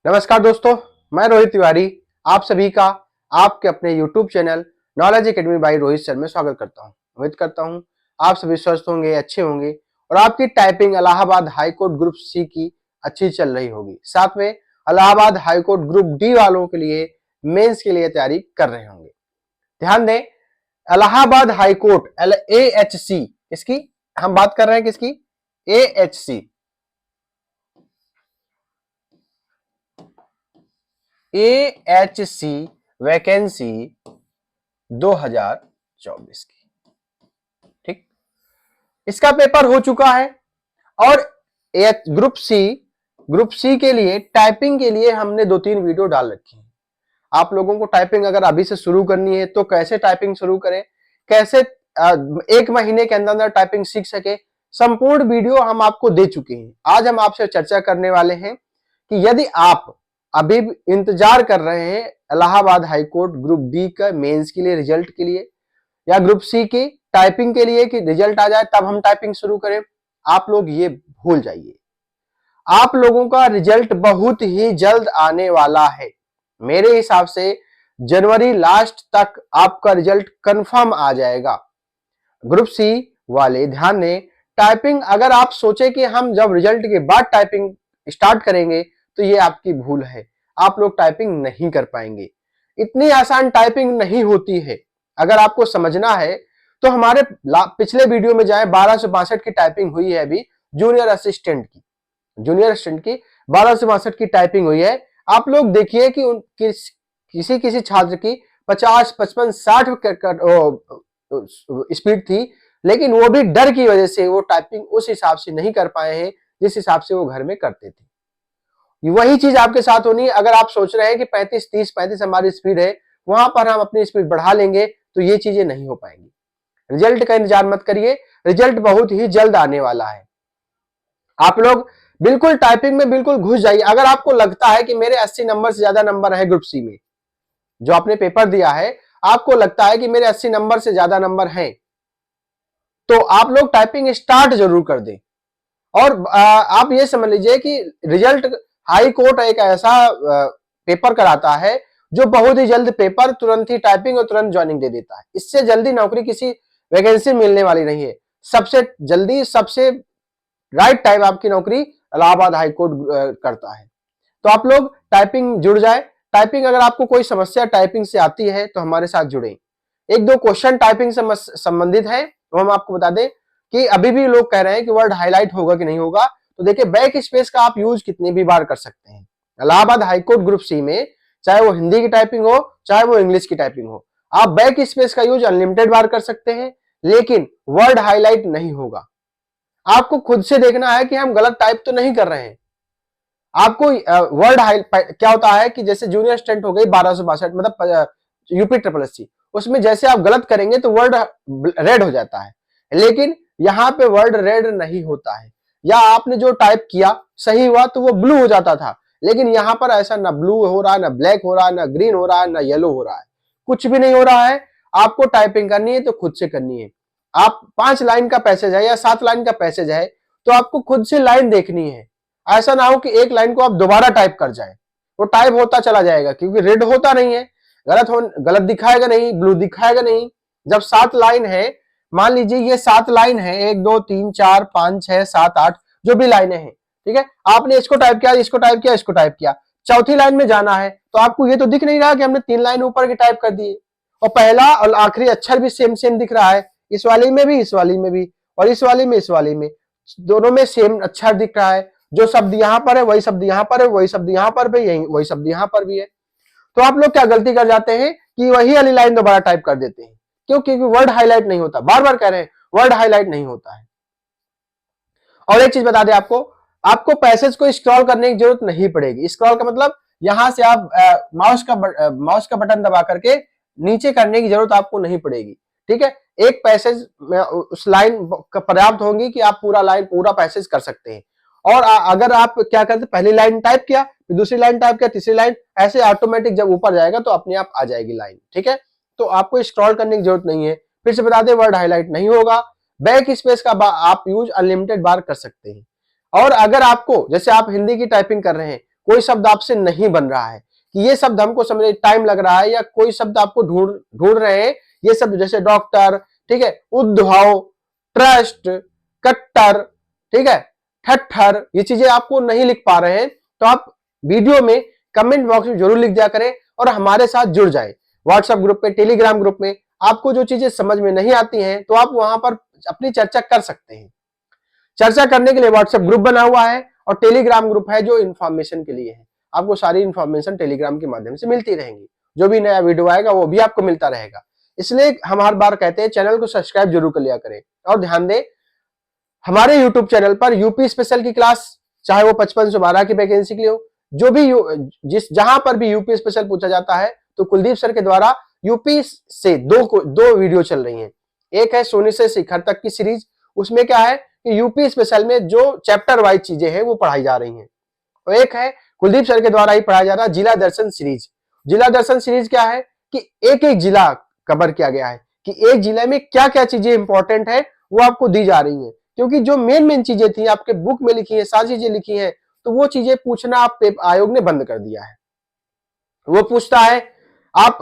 नमस्कार दोस्तों, मैं रोहित तिवारी आप सभी का आपके अपने YouTube channel Knowledge Academy by Rohit sir में स्वागत करता हूं। उम्मीद करता हूं आप सभी स्वस्थ होंगे, अच्छे होंगे और आपकी typing Allahabad High Court group C की अच्छी चल रही होगी। साथ में Allahabad High Court group D वालों के लिए मेंस के लिए तैयारी कर रहे होंगे। ध्यान दें, इलाहाबाद हाई कोर्ट AHC, इसकी हम बात कर रहे हैं किसकी? AHC, AHC वैकेंसी 2024 की। ठीक, इसका पेपर हो चुका है और ग्रुप सी के लिए टाइपिंग के लिए हमने 2-3 वीडियो डाल रखी है। आप लोगों को टाइपिंग अगर अभी से शुरू करनी है तो कैसे टाइपिंग शुरू करें, कैसे 1 महीने के अंदर अंदर टाइपिंग सीख सके, संपूर्ण वीडियो हम आपको दे चुके हैं। आज हम आपसे चर्चा करने वाले हैं कि यदि आप अभी इंतजार कर रहे हैं Allahabad High Court group D का मेंस के लिए रिजल्ट के लिए या ग्रुप सी की टाइपिंग के लिए कि रिजल्ट आ जाए तब हम टाइपिंग शुरू करें, आप लोग ये भूल जाइए। आप लोगों का रिजल्ट बहुत ही जल्द आने वाला है। मेरे हिसाब से जनवरी लास्ट तक आपका रिजल्ट कंफर्म आ जाएगा। ग्रुप सी वाले ध्यान दें, टाइपिंग अगर आप सोचे कि हम जब रिजल्ट के बाद टाइपिंग स्टार्ट करेंगे तो ये आपकी भूल है। आप लोग टाइपिंग नहीं कर पाएंगे। इतनी आसान टाइपिंग नहीं होती है। अगर आपको समझना है तो हमारे पिछले वीडियो में जाएं, 1262 की टाइपिंग हुई है अभी जूनियर असिस्टेंट की 1262 की टाइपिंग हुई है। आप लोग देखिए कि किसी किसी छात्र की 50, 55, 60 स्पीड थी, लेकिन वो भी डर की वजह से वो टाइपिंग उस हिसाब से नहीं कर पाए हैं जिस हिसाब से वो घर में करते थे। वही चीज आपके साथ होनी है। अगर आप सोच रहे हैं कि 35, 30, 35 हमारी स्पीड है, वहां पर हम अपनी स्पीड बढ़ा लेंगे तो ये चीजें नहीं हो पाएंगी। रिजल्ट का इंतजार मत करिए, रिजल्ट बहुत ही जल्द आने वाला है। आप लोग बिल्कुल टाइपिंग में बिल्कुल घुस जाइए। अगर आपको लगता है कि मेरे 80 नंबर से ज्यादा नंबर है ग्रुप सी में, जो आपने पेपर दिया है, आपको लगता है कि मेरे 80 नंबर से ज्यादा नंबर हैं, तो आप लोग टाइपिंग स्टार्ट जरूर कर दें। और आप ये समझ लीजिए कि रिजल्ट हाई कोर्ट एक ऐसा पेपर कराता है जो बहुत ही जल्द पेपर, तुरंत ही टाइपिंग और तुरंत ज्वाइनिंग दे देता है। इससे जल्दी नौकरी किसी वैकेंसी मिलने वाली नहीं है। सबसे जल्दी, सबसे राइट टाइम आपकी नौकरी इलाहाबाद हाई कोर्ट करता है। तो आप लोग टाइपिंग जुड़ जाए। टाइपिंग अगर आपको कोई समस्या टाइपिंग से आती है तो हमारे साथ जुड़े। 1-2 क्वेश्चन टाइपिंग से संबंधित है तो हम आपको बता दें कि अभी भी लोग कह रहे हैं कि वर्ड हाईलाइट होगा कि नहीं होगा। तो देखिए, बैक स्पेस का आप यूज कितनी भी बार कर सकते हैं। इलाहाबाद हाईकोर्ट ग्रुप सी में चाहे वो हिंदी की टाइपिंग हो, चाहे वो इंग्लिश की टाइपिंग हो, आप बैक स्पेस का यूज अनलिमिटेड बार कर सकते हैं, लेकिन वर्ड हाईलाइट नहीं होगा। आपको खुद से देखना है कि हम गलत टाइप तो नहीं कर रहे हैं। आपको वर्ड हाईलाइट क्या होता है कि जैसे जूनियर स्टूडेंट हो गई 1262, मतलब यूपी ट्रिपल एससी, उसमें जैसे आप गलत करेंगे तो वर्ड रेड हो जाता है, लेकिन यहां पे वर्ड रेड नहीं होता है। या आपने जो टाइप किया सही हुआ तो वो ब्लू हो जाता था, लेकिन यहां पर ऐसा ना ब्लू हो रहा है, ना ब्लैक हो रहा है, ना ग्रीन हो रहा है, ना येलो हो रहा है, कुछ भी नहीं हो रहा है। आपको टाइपिंग करनी है तो खुद से करनी है। आप 5 लाइन का पैसेज है या 7 लाइन का पैसेज है तो आपको खुद से लाइन देखनी है। ऐसा ना हो कि एक लाइन को आप दोबारा टाइप कर जाए, वो टाइप होता चला जाएगा क्योंकि रेड होता नहीं है। गलत दिखाएगा नहीं, ब्लू दिखाएगा नहीं। जब 7 लाइन है, मान लीजिए ये 7 लाइन है, 1 2 3 4 5 6 7 8 जो भी लाइनें हैं, ठीक है, आपने इसको टाइप किया, इसको टाइप किया, इसको टाइप किया, चौथी लाइन में जाना है तो आपको ये तो दिख नहीं रहा कि हमने 3 लाइन ऊपर की टाइप कर दिए और पहला और आखिरी अक्षर भी सेम सेम दिख रहा है। इस वाली में भी, इस वाली में भी, और इस वाली में, इस वाली में, दोनों में सेम अक्षर दिख रहा है। जो शब्द यहां पर है वही शब्द यहां पर है, वही शब्द यहां पर भी, वही शब्द यहां पर भी है। तो आप लोग क्या गलती कर जाते हैं कि वही वाली लाइन दोबारा टाइप कर देते हैं। क्यों? क्योंकि वर्ड हाईलाइट नहीं होता। बार बार कह रहे हैं वर्ड हाईलाइट नहीं होता है। और एक चीज बता दें आपको पैसेज को स्क्रॉल करने की जरूरत नहीं पड़ेगी। स्क्रॉल का मतलब यहां से आप माउस का बटन दबा करके नीचे करने की जरूरत आपको नहीं पड़ेगी। ठीक है, एक पैसेज में उस लाइन पर्याप्त होंगी कि आप पूरा पैसेज कर सकते हैं। और अगर आप क्या करते, पहली लाइन टाइप किया, फिर दूसरी लाइन टाइप किया, तीसरी लाइन, ऐसे ऑटोमेटिक जब ऊपर जाएगा तो अपने आप आ जाएगी लाइन। ठीक है, तो आपको स्क्रॉल करने की जरूरत नहीं है। फिर से बता दें, वर्ड हाईलाइट नहीं होगा। बैक स्पेस का आप यूज अनलिमिटेड बार कर सकते हैं। और अगर आपको, जैसे आप हिंदी की टाइपिंग कर रहे हैं, कोई शब्द आपसे नहीं बन रहा है कि ये शब्द हमको समझने टाइम लग रहा है, या कोई शब्द आपको ढूंढ रहे हैं, ये शब्द जैसे डॉक्टर, ठीक है, उद्धव, ट्रस्ट, कट्टर, ठीक है, ठट्ठर, ये चीजें आपको नहीं लिख पा रहे हैं, तो आप वीडियो में कमेंट बॉक्स में जरूर लिख दिया करें और हमारे साथ जुड़ जाए। व्हाट्सएप ग्रुप पे, टेलीग्राम ग्रुप में आपको जो चीजें समझ में नहीं आती हैं तो आप वहां पर अपनी चर्चा कर सकते हैं। चर्चा करने के लिए व्हाट्सएप ग्रुप बना हुआ है और टेलीग्राम ग्रुप है जो इंफॉर्मेशन के लिए है। आपको सारी इंफॉर्मेशन टेलीग्राम के माध्यम से मिलती रहेंगी, जो भी नया वीडियो आएगा वो भी आपको मिलता रहेगा। इसलिए हम हर बार कहते हैं चैनल को सब्सक्राइब जरूर कर लिया करें। और ध्यान दें, हमारे यूट्यूब चैनल पर यूपी स्पेशल की क्लास, चाहे वो 55 से 12 की वैकेंसी के लिए हो, जो भी जहां पर भी यूपी स्पेशल पूछा जाता है, तो कुलदीप सर के द्वारा यूपी से दो वीडियो चल रही हैं। एक है सोनी से शिखर तक की सीरीज, उसमें क्या है कि यूपी स्पेशल में जो चैप्टर वाइज चीजें हैं वो पढ़ाई जा रही हैं। और एक है कुलदीप सर के द्वारा ही पढ़ाया जा रहा है जिला दर्शन सीरीज। जिला दर्शन सीरीज क्या है कि एक एक जिला कवर किया गया है कि एक जिले में क्या क्या चीजें इंपॉर्टेंट है वो आपको दी जा रही है, क्योंकि जो मेन चीजें थी आपके बुक में लिखी है, सारी चीजें लिखी है, तो वो चीजें पूछना आप आयोग ने बंद कर दिया है। वो पूछता है, आप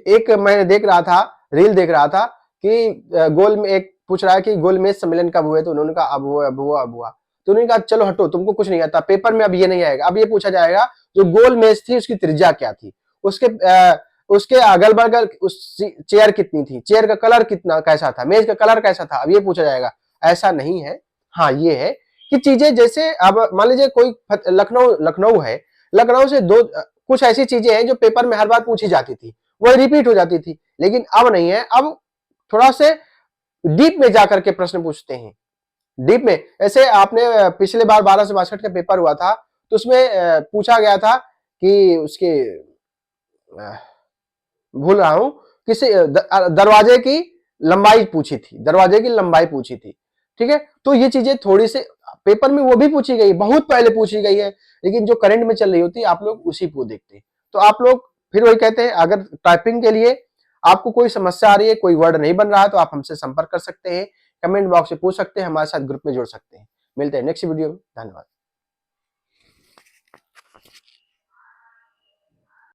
एक मैंने देख रहा था, रील देख रहा था कि गोल में एक पूछ रहा है कि गोल मेज सम्मेलन कब हुए, तो उन्होंने कहा अब हुआ अब हुआ अब हुआ। तो उन्होंने कहा चलो हटो, तुमको कुछ नहीं आता, पेपर में अब ये नहीं आएगा। अब ये पूछा जाएगा जो गोल मेज थी उसकी त्रिज्या क्या थी, उसके अगल बगल उस चेयर कितनी थी, चेयर का कलर कितना कैसा था, मेज का कलर कैसा था, अब ये पूछा जाएगा। ऐसा नहीं है। हाँ ये है कि चीजें जैसे अब मान लीजिए कोई लखनऊ है, लखनऊ से दो कुछ ऐसी चीजें हैं जो पेपर में हर बार पूछी जाती थी, वो रिपीट हो जाती थी, लेकिन अब नहीं है। अब थोड़ा से डीप में जाकर के प्रश्न पूछते हैं, डीप में। ऐसे आपने पिछले बार 12 से 62 का पेपर हुआ था, तो उसमें पूछा गया था कि उसके भूल रहा हूं किसी दरवाजे की लंबाई पूछी थी, दरवाजे की लंबाई पूछी थी, ठीक है। तो ये चीजें थोड़ी से पेपर में वो भी पूछी गई, बहुत पहले पूछी गई है, लेकिन जो करंट में चल रही होती है आप लोग उसी को देखते हैं। तो आप लोग फिर वही कहते हैं, अगर टाइपिंग के लिए आपको कोई समस्या आ रही है, कोई वर्ड नहीं बन रहा है, तो आप हमसे संपर्क कर सकते हैं, कमेंट बॉक्स में पूछ सकते हैं, हमारे साथ ग्रुप में जुड़ सकते हैं। मिलते हैं नेक्स्ट वीडियो में। धन्यवाद।